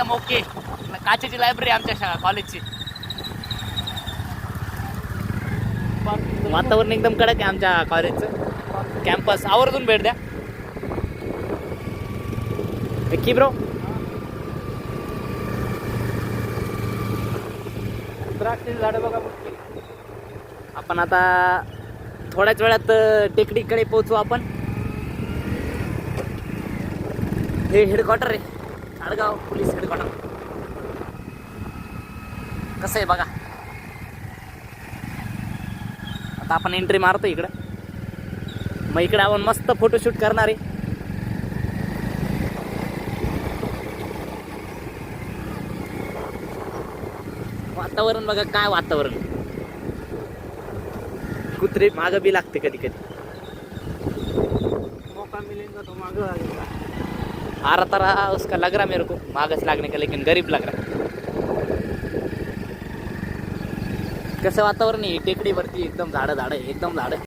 एकदम ओके. काचेची लायब्ररी आमच्या कॉलेजची. वातावरण एकदम कडक आहे आमच्या कॉलेजचं. कॅम्पस आवर्जून भेट द्या. विक्की ब्रो, द्राक्षाची झाडं बघा. आपण आता थोड्याच वेळात टेकडीकडे पोहोचू आपण. हे हेडक्वार्टर आहे, आडगाव पोलीस हेडक्वार्टर. कसं आहे बघा. आता आपण एंट्री मारतो इकडं. मग इकडे आपण मस्त फोटोशूट करणार आहे. वातावरण बघा, काय वातावरण. कुत्रे मागं बी लागते कधी कधी. मौका मिलेगा तो मागं लागेगा. आ रहा था उसका लग रहा मेरे को मागच लागने का, लेकिन गरीब लग रहा. कसं वातावरण आहे टेकडीवरती. एकदम झाडं एकदम झाडं.